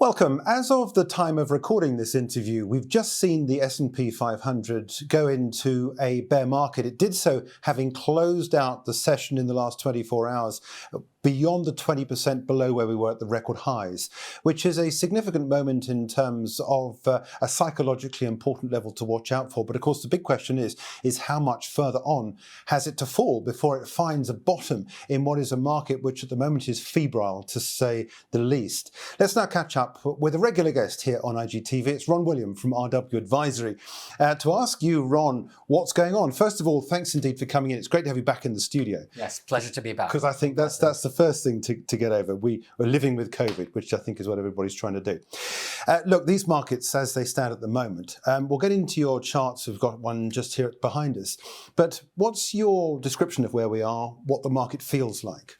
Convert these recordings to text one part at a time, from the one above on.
Welcome. As of the time of recording this interview, we've just seen the S&P 500 go into a bear market. It did so having closed out the session in the last 24 hours beyond the 20% below where we were at the record highs, which is a significant moment in terms of a psychologically important level to watch out for. But of course, the big question is how much further on has it to fall before it finds a bottom in what is a market which at the moment is febrile, to say the least. Let's now catch up with a regular guest here on IGTV. It's Ron William from RW Advisory. To ask you, Ron, what's going on? First of all, thanks indeed for coming in. It's great to have you back in the studio. Yes, pleasure to be back. Because I think that's the first thing to get over. We are living with COVID, which I think is what everybody's trying to do. Look, these markets as they stand at the moment, we'll get into your charts. We've got one just here behind us. But what's your description of where we are, what the market feels like?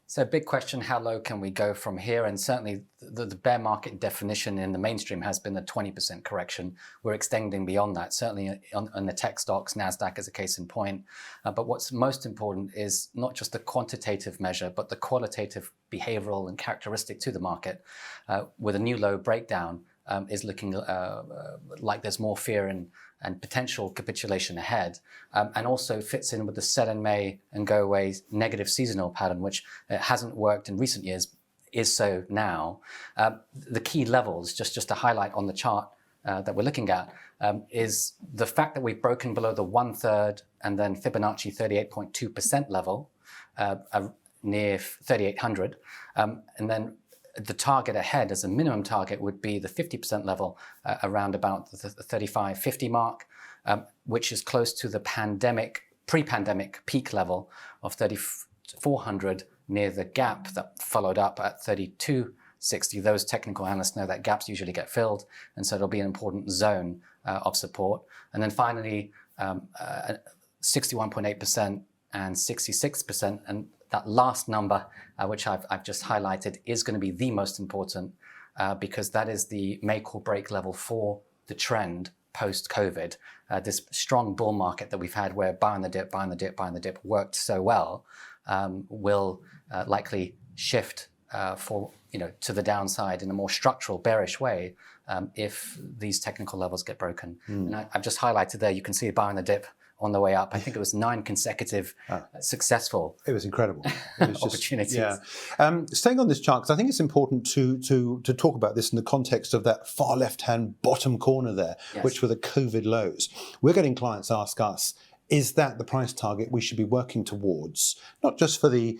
So big question, how low can we go from here? And certainly the bear market definition in the mainstream has been a 20% correction. We're extending beyond that, certainly on the tech stocks, NASDAQ is a case in point. But what's most important is not just the quantitative measure, but the qualitative behavioral and characteristic to the market. With a new low breakdown is looking like there's more fear and potential capitulation ahead, and also fits in with the sell in May and go away negative seasonal pattern, which hasn't worked in recent years, is so now. The key levels, just to highlight on the chart that we're looking at, is the fact that we've broken below the 1/3 and then Fibonacci 38.2% level, near 3,800, and then the target ahead as a minimum target would be the 50% level around about the 3550 mark, which is close to the pre-pandemic peak level of 3,400 near the gap that followed up at 3,260. Those technical analysts know that gaps usually get filled, and so it'll be an important zone of support. And then finally, 61.8% and 66%, and that last number, which I've just highlighted, is going to be the most important because that is the make or break level for the trend post-COVID. This strong bull market that we've had where buying the dip, buying the dip, buying the dip worked so well will likely shift to the downside in a more structural bearish way if these technical levels get broken. And I've just highlighted there, you can see buying the dip on the way up. I think it was 9 consecutive successful. It was incredible. It was opportunities. Staying on this chart, because I think it's important to talk about this in the context of that far left-hand bottom corner there, yes, which were the COVID lows. We're getting clients ask us, is that the price target we should be working towards? Not just for the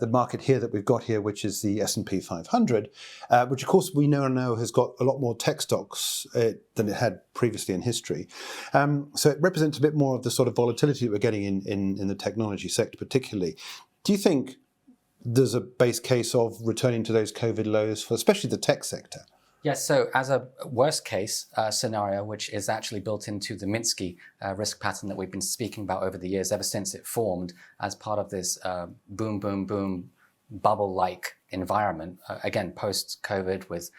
market here that we've got here, which is the S&P 500, which of course we now has got a lot more tech stocks than it had previously in history. So it represents a bit more of the sort of volatility that we're getting in the technology sector particularly. Do you think there's a base case of returning to those COVID lows for especially the tech sector? Yes, so as a worst case scenario, which is actually built into the Minsky risk pattern that we've been speaking about over the years, ever since it formed as part of this boom, boom, boom bubble-like environment, again, post-COVID with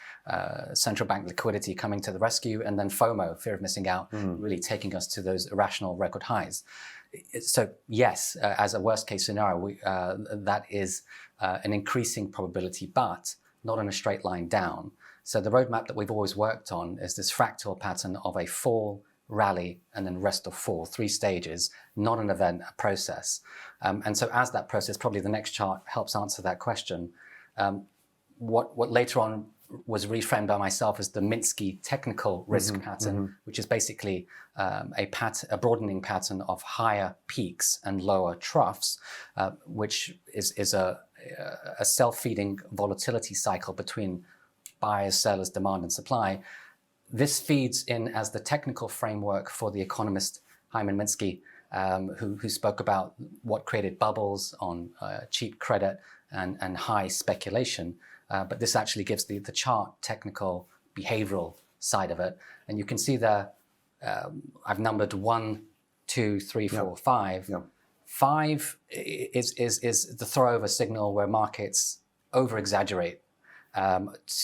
central bank liquidity coming to the rescue, and then FOMO, fear of missing out, really taking us to those irrational record highs. So yes, as a worst case scenario, that is an increasing probability, but not in a straight line down. So the roadmap that we've always worked on is this fractal pattern of a fall, rally, and then rest of fall, 3 stages, not an event, a process. And so as that process, probably the next chart helps answer that question. What later on was reframed by myself as the Minsky technical risk pattern, which is basically a broadening pattern of higher peaks and lower troughs, which is a self-feeding volatility cycle between buyers, sellers, demand and supply. This feeds in as the technical framework for the economist Hyman Minsky, who spoke about what created bubbles on cheap credit and high speculation. But this actually gives the chart technical behavioral side of it. And you can see there, I've numbered 1, 2, 3, 4, 5. 5 is the throwover signal where markets over-exaggerate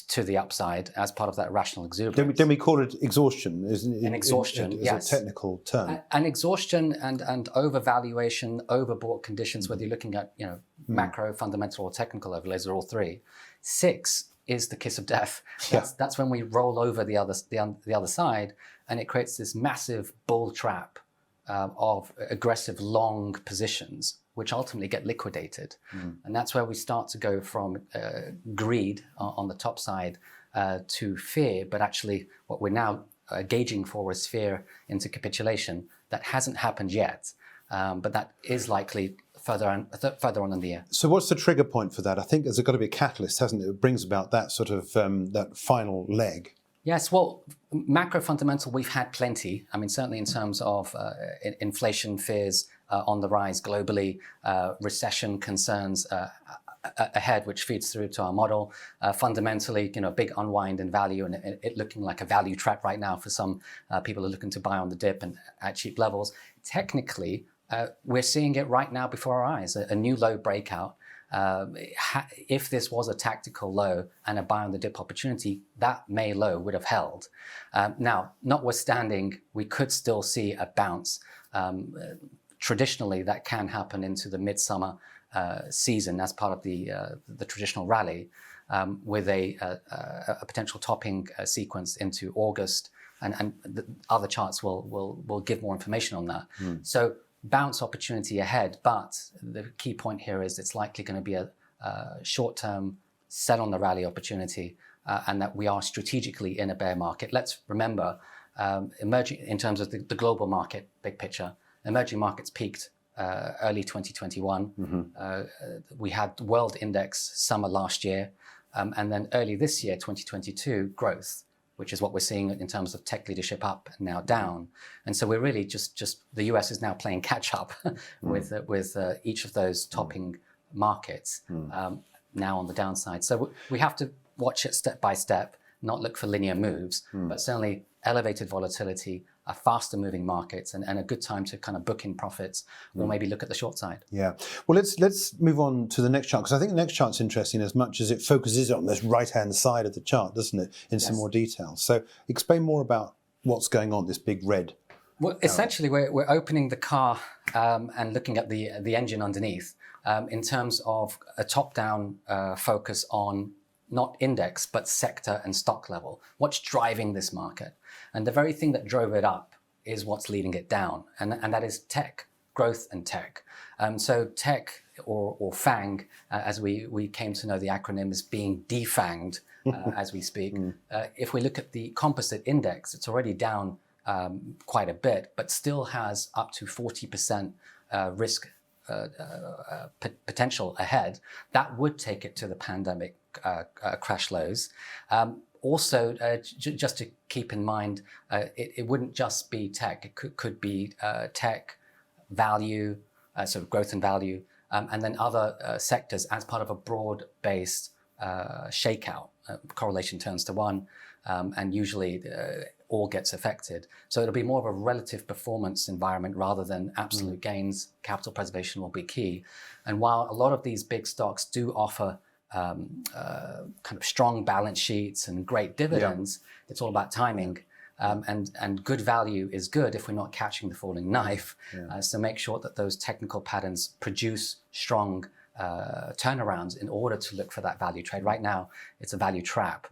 to the upside as part of that rational exuberance. Then we call it exhaustion, isn't it? An exhaustion, yes. A technical term. An exhaustion and overvaluation, overbought conditions, whether you're looking at macro, fundamental, or technical overlays, are all 3. 6 is the kiss of death. That's when we roll over the other side, and it creates this massive bull trap of aggressive long positions, which ultimately get liquidated. And that's where we start to go from greed on the top side to fear, but actually what we're now gauging for is fear into capitulation. That hasn't happened yet, but that is likely further on in the year. So what's the trigger point for that? I think there's got to be a catalyst, hasn't it? It brings about that sort of that final leg. Yes, well, macro fundamental, we've had plenty. I mean, certainly in terms of inflation fears on the rise globally, recession concerns ahead, which feeds through to our model. Fundamentally, big unwind in value, and it looking like a value trap right now for some people who are looking to buy on the dip and at cheap levels. Technically, we're seeing it right now before our eyes, a new low breakout. If this was a tactical low and a buy on the dip opportunity, that May low would have held. Now, notwithstanding, we could still see a bounce. Traditionally, that can happen into the midsummer season as part of the traditional rally, with a potential topping sequence into August, and the other charts will give more information on that. So bounce opportunity ahead, but the key point here is it's likely going to be a short-term set on the rally opportunity, and that we are strategically in a bear market. Let's remember, emerging in terms of the global market, big picture, emerging markets peaked early 2021. We had world index summer last year, and then early this year, 2022, growth, which is what we're seeing in terms of tech leadership up and now down. And so we're really just the US is now playing catch up with each of those topping markets now on the downside. So we have to watch it step by step, not look for linear moves, but certainly elevated volatility, a faster moving markets, and a good time to kind of book in profits or maybe look at the short side. Yeah. Well, let's move on to the next chart, because I think the next chart's interesting as much as it focuses on this right-hand side of the chart, doesn't it, in some more detail. So explain more about what's going on, this big red. Well, essentially, we're opening the car and looking at the engine underneath in terms of a top-down focus on not index, but sector and stock level. What's driving this market? And the very thing that drove it up is what's leading it down, and that is tech, growth and tech. So tech, or FANG, as we came to know the acronym, is being defanged as we speak. If we look at the composite index, it's already down quite a bit, but still has up to 40% risk potential ahead. That would take it to the pandemic crash lows. Also, just to keep in mind, it wouldn't just be tech. It could be tech, value, so growth and value, and then other sectors as part of a broad-based shakeout. Correlation turns to one, and usually all gets affected. So it'll be more of a relative performance environment rather than absolute gains. Capital preservation will be key. And while a lot of these big stocks do offer kind of strong balance sheets and great dividends, it's all about timing. And good value is good if we're not catching the falling knife. So make sure that those technical patterns produce strong turnarounds in order to look for that value trade. Right now, it's a value trap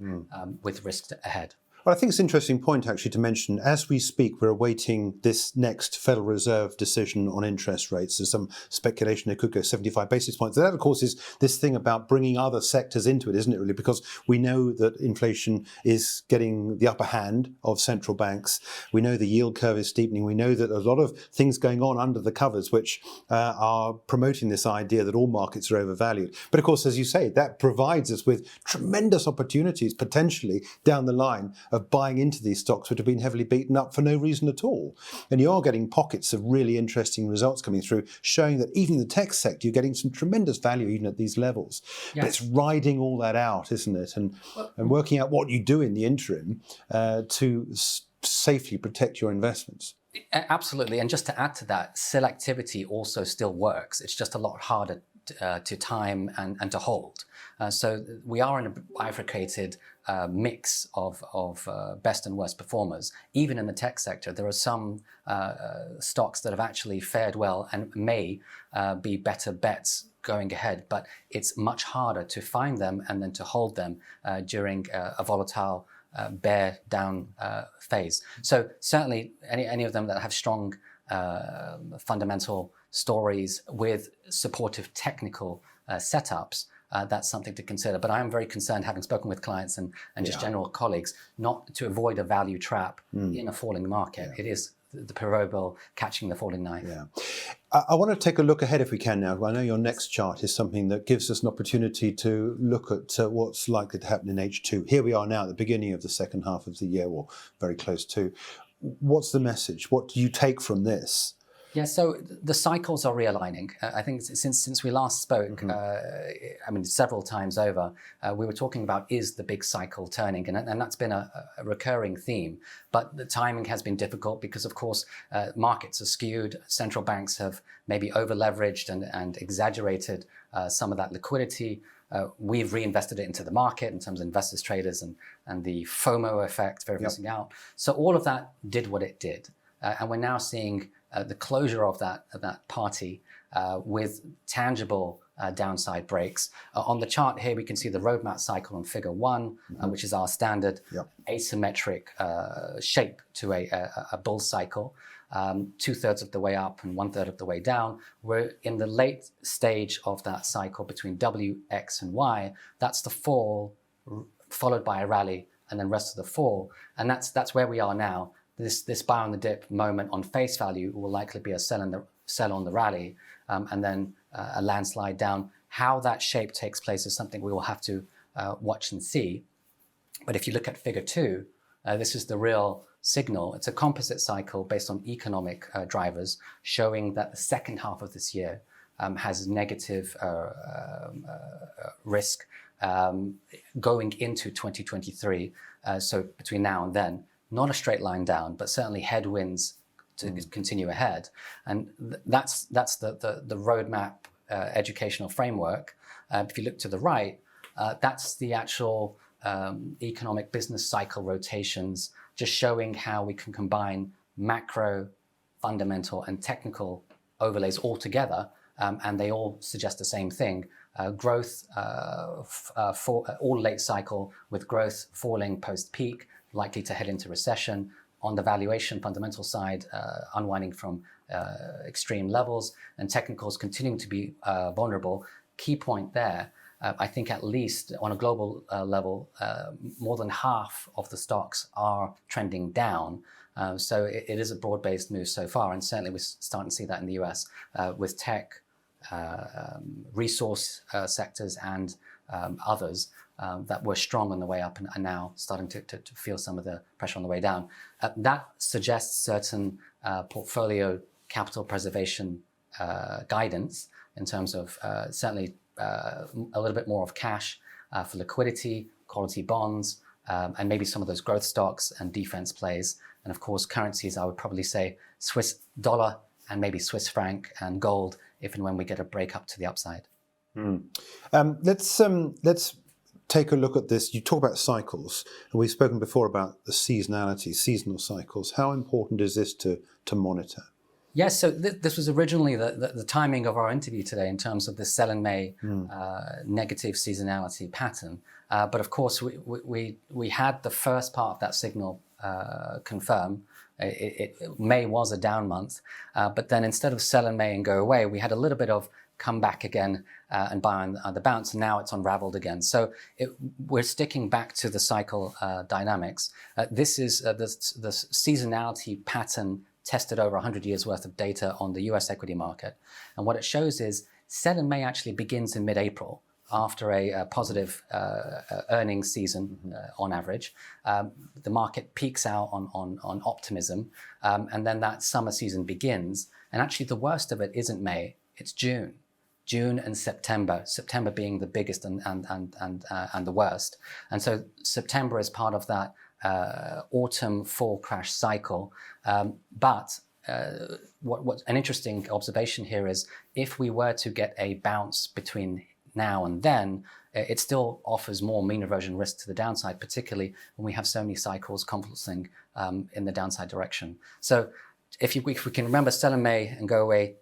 with risk ahead. Well, I think it's an interesting point, actually, to mention. As we speak, we're awaiting this next Federal Reserve decision on interest rates. There's some speculation it could go 75 basis points. And that, of course, is this thing about bringing other sectors into it, isn't it, really? Because we know that inflation is getting the upper hand of central banks. We know the yield curve is steepening. We know that a lot of things going on under the covers which are promoting this idea that all markets are overvalued. But, of course, as you say, that provides us with tremendous opportunities, potentially, down the line, of buying into these stocks which have been heavily beaten up for no reason at all. And you are getting pockets of really interesting results coming through, showing that even in the tech sector, you're getting some tremendous value even at these levels. But it's riding all that out, isn't it? And working out what you do in the interim to safely protect your investments. Absolutely. And just to add to that, selectivity also still works. It's just a lot harder to time and to hold. So we are in a bifurcated mix of best and worst performers. Even in the tech sector, there are some stocks that have actually fared well and may be better bets going ahead, but it's much harder to find them and then to hold them during a volatile bear down phase. So certainly any of them that have strong fundamental stories with supportive technical setups, that's something to consider. But I am very concerned, having spoken with clients and just general colleagues, not to avoid a value trap in a falling market. It is the proverbial catching the falling knife. Yeah. I want to take a look ahead if we can now. I know your next chart is something that gives us an opportunity to look at what's likely to happen in H2. Here we are now at the beginning of the second half of the year, or very close to. What's the message? What do you take from this? Yeah, so the cycles are realigning. I think since we last spoke, I mean, several times over, we were talking about, is the big cycle turning? And that's been a recurring theme. But the timing has been difficult because, of course, markets are skewed. Central banks have maybe over-leveraged and exaggerated some of that liquidity. We've reinvested it into the market in terms of investors, traders, and the FOMO effect, fear of missing out. So all of that did what it did. And we're now seeing the closure of that party with tangible downside breaks. On the chart here, we can see the roadmap cycle on figure 1, which is our standard asymmetric shape to a bull cycle. 2/3 of the way up and 1/3 of the way down. We're in the late stage of that cycle between W, X, and Y. That's the fall, followed by a rally, and then rest of the fall. And that's where we are now. This buy on the dip moment on face value will likely be a sell on the rally, and then a landslide down. How that shape takes place is something we will have to watch and see. But if you look at figure 2, this is the real signal. It's a composite cycle based on economic drivers, showing that the second half of this year has negative risk going into 2023. So between now and then, not a straight line down, but certainly headwinds to continue ahead. And that's the roadmap educational framework. If you look to the right, that's the actual economic business cycle rotations, just showing how we can combine macro, fundamental, and technical overlays all together, and they all suggest the same thing. Growth for all late cycle, with growth falling post-peak, likely to head into recession. On the valuation fundamental side, unwinding from extreme levels, and technicals continuing to be vulnerable. Key point there, I think at least on a global level, more than half of the stocks are trending down. So it is a broad-based move so far, and certainly we're starting to see that in the US with tech, resource sectors, and others that were strong on the way up and are now starting to feel some of the pressure on the way down. That suggests certain portfolio capital preservation guidance in terms of certainly a little bit more of cash for liquidity, quality bonds, and maybe some of those growth stocks and defense plays. And of course, currencies, I would probably say Swiss dollar and maybe Swiss franc and gold, if and when we get a break up to the upside. Let's take a look at this. You talk about cycles, and we've spoken before about the seasonality, seasonal cycles. How important is this to monitor? Yes, so this was originally the timing of our interview today in terms of the sell in May negative seasonality pattern. But of course, we had the first part of that signal confirm. May was a down month, but then instead of sell in May and go away, we had a little bit of come back again and buy on the bounce. And now it's unraveled again. So we're sticking back to the cycle dynamics. This is the seasonality pattern tested over 100 years worth of data on the US equity market. And what it shows is sell in May actually begins in mid-April after a positive earnings season on average. The market peaks out on optimism, and then that summer season begins. And actually the worst of it isn't May, it's June. June and September, September being the biggest and the worst. And so September is part of that autumn fall crash cycle. But what an interesting observation here is if we were to get a bounce between now and then, it still offers more mean reversion risk to the downside, particularly when we have so many cycles confluencing in the downside direction. So if we can remember, sell in May and go away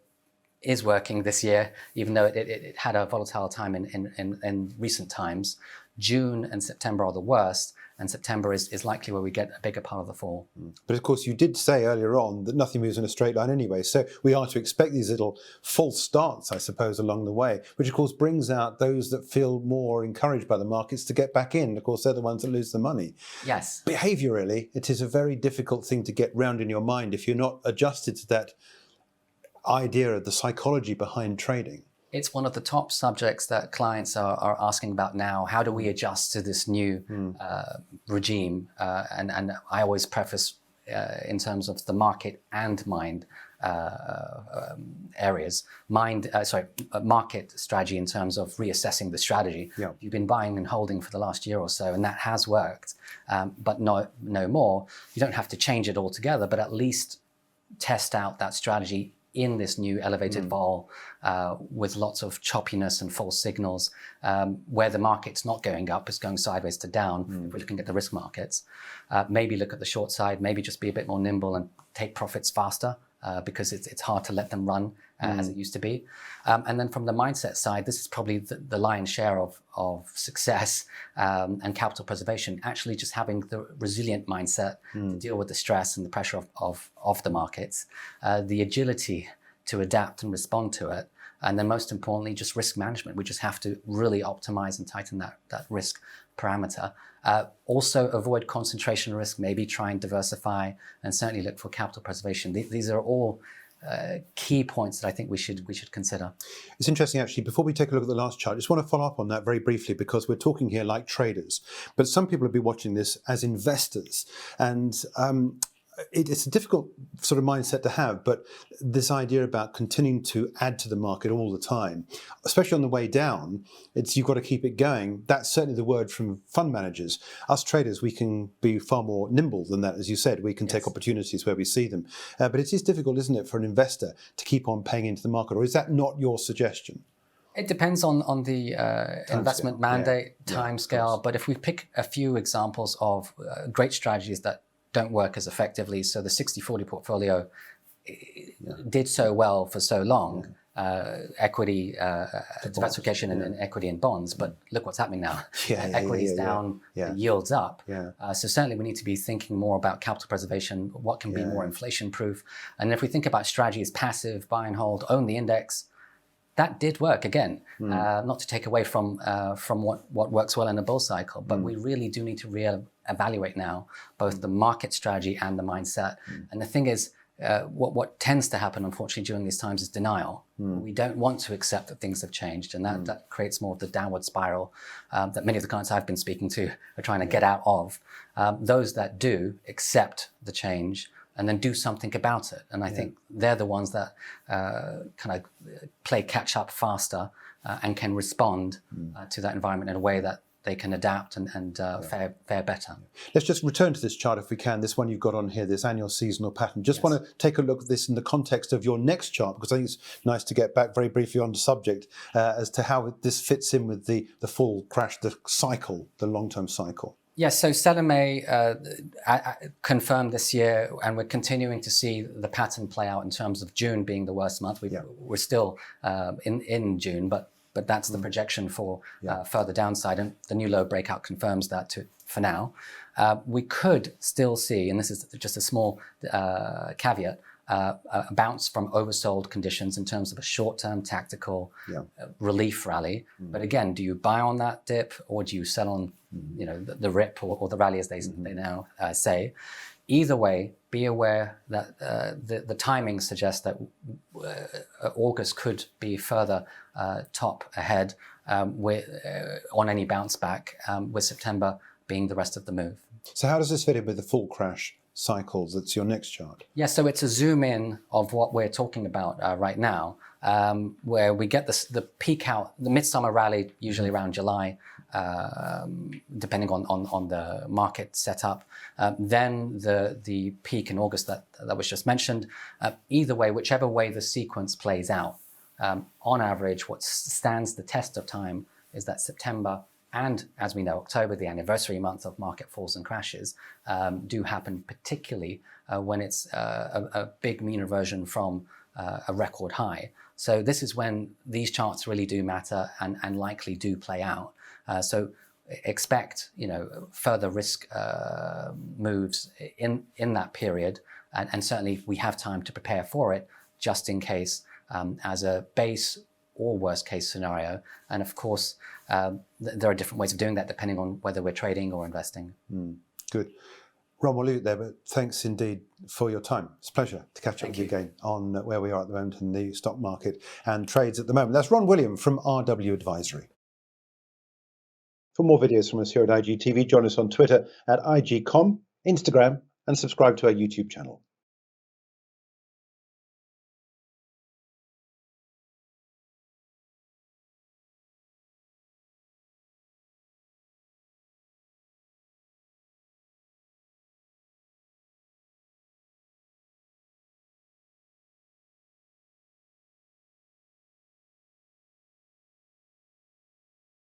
is working this year, even though it had a volatile time in recent times. June and September are the worst, and September is likely where we get a bigger part of the fall. But of course, you did say earlier on that nothing moves in a straight line anyway, so we are to expect these little false starts, I suppose, along the way, which of course brings out those that feel more encouraged by the markets to get back in. Of course, they're the ones that lose the money. Yes. Behaviourally, it is a very difficult thing to get round in your mind if you're not adjusted to that idea of the psychology behind trading. It's one of the top subjects that clients are asking about now. How do we adjust to this new regime? And I always preface in terms of the market and mind areas. Market strategy in terms of reassessing the strategy. Yeah. You've been buying and holding for the last year or so, and that has worked, but no more. You don't have to change it altogether, but at least test out that strategy in this new elevated vol with lots of choppiness and false signals, where the market's not going up, it's going sideways to down. If we're looking at the risk markets, maybe look at the short side, maybe just be a bit more nimble and take profits faster, because it's hard to let them run as it used to be. And then from the mindset side, this is probably the lion's share of success and capital preservation, actually just having the resilient mindset to deal with the stress and the pressure of the markets, the agility to adapt and respond to it, and then most importantly, just risk management. We just have to really optimize and tighten that risk parameter. Also avoid concentration risk, maybe try and diversify, and certainly look for capital preservation. These are all key points that I think we should consider. It's interesting, actually, before we take a look at the last chart, I just want to follow up on that very briefly, because we're talking here like traders, but some people will be watching this as investors, and it's a difficult sort of mindset to have, but this idea about continuing to add to the market all the time, especially on the way down, you've got to keep it going. That's certainly the word from fund managers. Us traders, we can be far more nimble than that, as you said. We can take opportunities where we see them. But it is difficult, isn't it, for an investor to keep on paying into the market, or is that not your suggestion? It depends on the investment mandate, timescale, but if we pick a few examples of great strategies that don't work as effectively. So the 60-40 portfolio did so well for so long, equity diversification and equity and bonds, but look what's happening now. Equity's down, yields up. So certainly we need to be thinking more about capital preservation, what can be more inflation proof. And if we think about strategy as passive, buy and hold, own the index, that did work again, not to take away from what works well in a bull cycle, but we really do need to reevaluate now both the market strategy and the mindset. And the thing is, what tends to happen, unfortunately, during these times is denial. We don't want to accept that things have changed, and that creates more of the downward spiral that many of the clients I've been speaking to are trying to get out of. Those that do accept the change and then do something about it. And I think they're the ones that kind of play catch up faster and can respond to that environment in a way that they can adapt and fare better. Let's just return to this chart if we can, this one you've got on here, this annual seasonal pattern. Just want to take a look at this in the context of your next chart, because I think it's nice to get back very briefly on the subject as to how this fits in with the full crash, the cycle, the long-term cycle. Yes, so sell in May confirmed this year, and we're continuing to see the pattern play out in terms of June being the worst month. We're still in June, but that's the projection for further downside, and the new low breakout confirms that for now. We could still see, and this is just a small caveat, a bounce from oversold conditions in terms of a short-term tactical relief rally. But again, do you buy on that dip, or do you sell on the rip or the rally, as they now say? Either way, be aware that the timing suggests that August could be further top ahead on any bounce back, with September being the rest of the move. So how does this fit in with the full crash cycles? That's your next chart. Yeah, so it's a zoom in of what we're talking about right now, where we get the peak out, the midsummer rally, usually around July, depending on the market setup. Then the peak in August that was just mentioned. Either way, whichever way the sequence plays out, on average, what stands the test of time is that September and, as we know, October, the anniversary month of market falls and crashes, do happen particularly when it's a big mean reversion from a record high. So this is when these charts really do matter and likely do play out. So expect, further risk moves in that period, and certainly we have time to prepare for it just in case, as a base or worst case scenario. And of course, there are different ways of doing that depending on whether we're trading or investing. Good. Ron, we'll leave it there, but thanks indeed for your time. It's a pleasure to catch up with you again on where we are at the moment in the stock market and trades at the moment. That's Ron William from RW Advisory. For more videos from us here at IGTV, join us on Twitter at IGCom, Instagram, and subscribe to our YouTube channel.